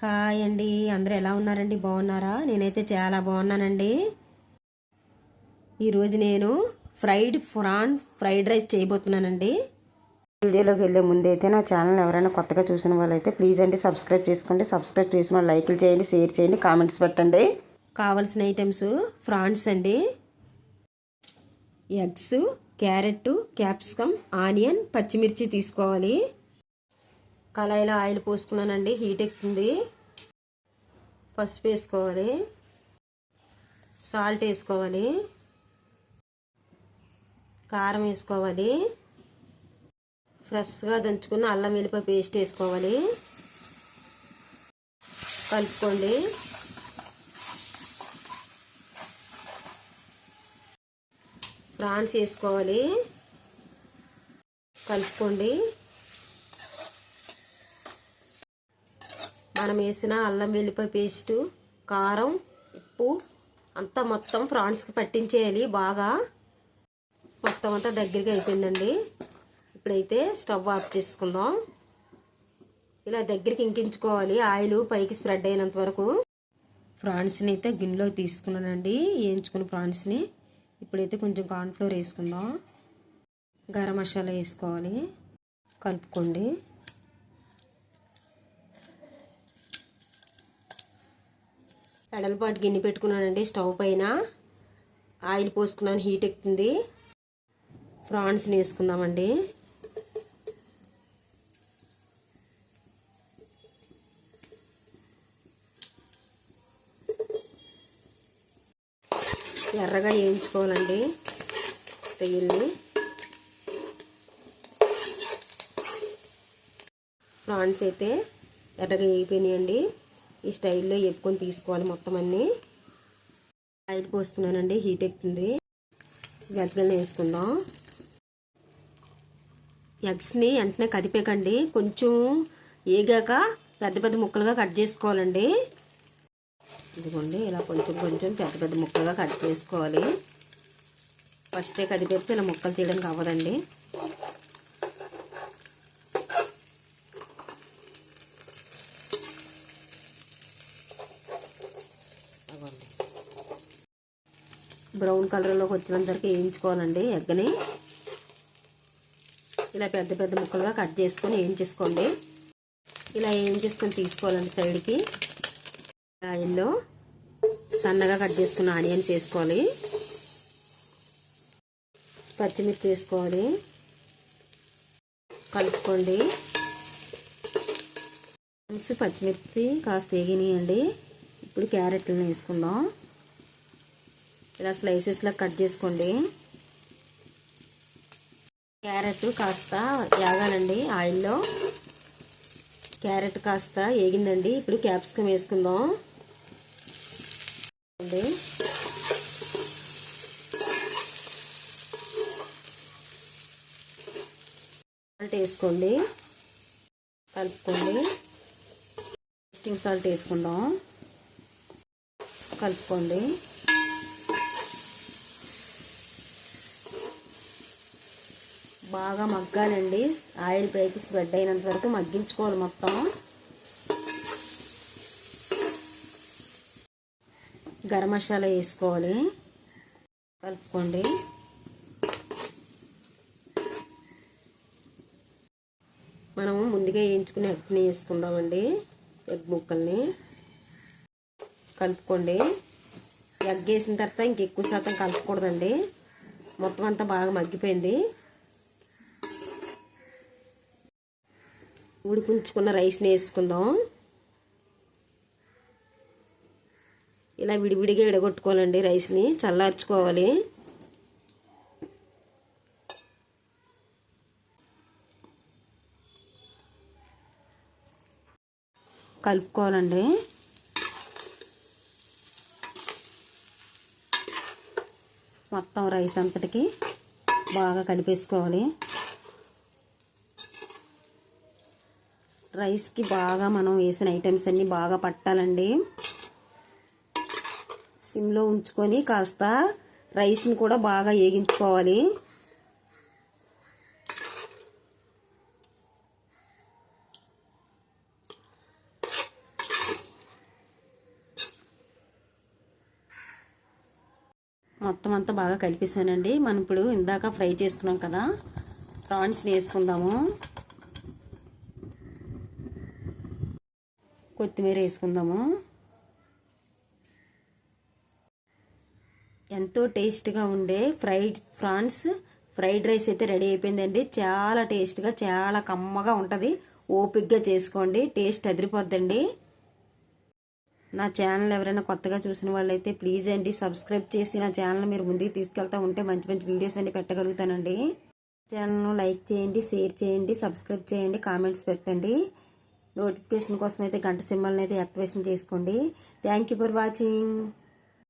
Hi అండి, అందరూ ఎలా ఉన్నారండి? బాగున్నారా? నేనైతే చాలా బాగున్నానండి. ఈరోజు నేను ఫ్రైడ్ రైస్ చేయబోతున్నానండి. వీడియోలోకి వెళ్ళే ముందైతే నా ఛానల్ ఎవరైనా కొత్తగా చూసిన వాళ్ళైతే ప్లీజ్ అండి సబ్స్క్రైబ్ చేసుకోండి. సబ్స్క్రైబ్ చేసిన వాళ్ళు లైక్లు చేయండి, షేర్ చేయండి, కామెంట్స్ పెట్టండి. కావాల్సిన ఐటమ్స్ ఫ్రాన్స్ అండి, ఎగ్స్, క్యారెట్, క్యాప్సికమ్, ఆనియన్, పచ్చిమిర్చి తీసుకోవాలి. కళాయిలో ఆయిల్ పోసుకున్నానండి, హీట్ ఎక్కుతుంది. పసుపు వేసుకోవాలి, సాల్ట్ వేసుకోవాలి, కారం వేసుకోవాలి, ఫ్రెష్గా దంచుకున్న అల్లం వెల్లిపాయ పేస్ట్ వేసుకోవాలి. కలుపుకోండి. ప్రాన్స్ వేసుకోవాలి, కలుపుకోండి. మనం వేసిన అల్లం వెల్లిపాయ పేస్టు, కారం, ఉప్పు అంతా మొత్తం ప్రాన్స్కి పట్టించేయాలి. బాగా మొత్తం అంతా దగ్గరగా అయిపోయిందండి. ఇప్పుడైతే స్టవ్ ఆఫ్ చేసుకుందాం. ఇలా దగ్గరికి ఇంకించుకోవాలి, ఆయిల్ పైకి స్ప్రెడ్ అయినంత వరకు. ప్రాన్స్ని అయితే గిన్నెలోకి తీసుకున్నానండి, వేయించుకున్న ప్రాన్స్ని. ఇప్పుడైతే కొంచెం కార్న్ఫ్లోర్ వేసుకుందాం. గరం మసాలా వేసుకోవాలి, కలుపుకోండి. ఎడలపాటు గిన్నె పెట్టుకున్నానండి, స్టవ్ పైన ఆయిల్ పోసుకున్నాను, హీట్ ఎక్కుతుంది. ప్రాన్స్ని వేసుకుందామండి. ఎర్రగా వేయించుకోవాలండి రొయ్యల్ని. ప్రాన్స్ అయితే ఎర్రగా వేగిపోయినాయండి. ఈ స్టైల్లో వేపుకొని తీసుకోవాలి మొత్తం అన్నీ. ఆయిల్ పోసుకున్నానండి, హీట్ ఎక్కుతుంది. గడ్డలను వేసుకుందాం. ఎగ్స్ని వెంటనే కదిపేకండి, కొంచెం ఏగాక పెద్ద పెద్ద ముక్కలుగా కట్ చేసుకోవాలండి. ఇదిగోండి, ఇలా కొంచెం కొంచెం పెద్ద పెద్ద ముక్కలుగా కట్ చేసుకోవాలి. ఫస్టే కదిపేస్తే ఇలా ముక్కలు చేయడానికి అవ్వదండి. బ్రౌన్ కలర్లోకి వచ్చినంత వరకు వేయించుకోవాలండి ఎగ్ని. ఇలా పెద్ద పెద్ద ముక్కలుగా కట్ చేసుకొని వేయించేసుకోండి. ఇలా వేయించేసుకొని తీసుకోవాలండి సైడ్కి. ఆయిల్లో సన్నగా కట్ చేసుకున్న ఆనియన్స్ వేసుకోవాలి, పచ్చిమిర్చి వేసుకోవాలి, కలుపుకోండి. పచ్చిమిర్చి కాస్త వేగినాయండి. ఇప్పుడు క్యారెట్లను వేసుకుందాం. ఇలా స్లైసెస్లా కట్ చేసుకోండి. క్యారెట్ కాస్త వేగాలండి ఆయిల్లో. క్యారెట్ కాస్త వేగిందండి. ఇప్పుడు క్యాప్సికమ్ వేసుకుందాం. సాల్ట్ వేసుకోండి, కలుపుకోండి. టేస్టింగ్ సాల్ట్ వేసుకుందాం, కలుపుకోండి. బాగా మగ్గాలండి, ఆయిల్ పైకి స్ప్రెడ్ అయినంత వరకు మగ్గించుకోవాలి మొత్తం. గరం మసాలా వేసుకోవాలి, కలుపుకోండి. మనము ముందుగా వేయించుకుని ఎగ్ని వేసుకుందామండి. ఎగ్ ముక్కల్ని కలుపుకోండి. ఎగ్ వేసిన తర్వాత ఇంకెక్కువ శాతం కలుపుకూడదండి, మొత్తం అంతా బాగా మగ్గిపోయింది. ఉడికించుకున్న రైస్ని వేసుకుందాం. ఇలా విడివిడిగా ఎడగొట్టుకోవాలండి రైస్ని, చల్లార్చుకోవాలి. కలుపుకోవాలండి. మొత్తం రైస్ అంతటికి బాగా కలిపేసుకోవాలి. రైస్కి బాగా మనం వేసిన ఐటమ్స్ అన్నీ బాగా పట్టాలండి. సిమ్లో ఉంచుకొని కాస్త రైస్ని కూడా బాగా వేగించుకోవాలి. మొత్తం అంతా బాగా కలిపేసానండి. మనం ఇప్పుడు ఇందాక ఫ్రై చేసుకున్నాం కదా, ప్రాన్స్ వేసుకుందాము. కొత్తిమీర వేసుకుందాము. ఎంతో టేస్ట్గా ఉండే ఫ్రైడ్ రైస్ అయితే రెడీ అయిపోయిందండి. చాలా టేస్ట్గా, చాలా కమ్మగా ఉంటుంది. ఓపిక్గా చేసుకోండి, టేస్ట్ అదిరిపోద్దండి. నా ఛానల్ ఎవరైనా కొత్తగా చూసిన వాళ్ళైతే ప్లీజ్ అండి సబ్స్క్రైబ్ చేసి నా ఛానల్ మీరు ముందుకు తీసుకెళ్తా ఉంటే మంచి మంచి వీడియోస్ అన్ని పెట్టగలుగుతానండి. ఛానల్ను లైక్ చేయండి, షేర్ చేయండి, సబ్స్క్రైబ్ చేయండి, కామెంట్స్ పెట్టండి. నోటిఫికేషన్ కోసం అయితే గంట సింబల్ని అయితే యాక్టివేషన్ చేసుకోండి. Thank you for watching.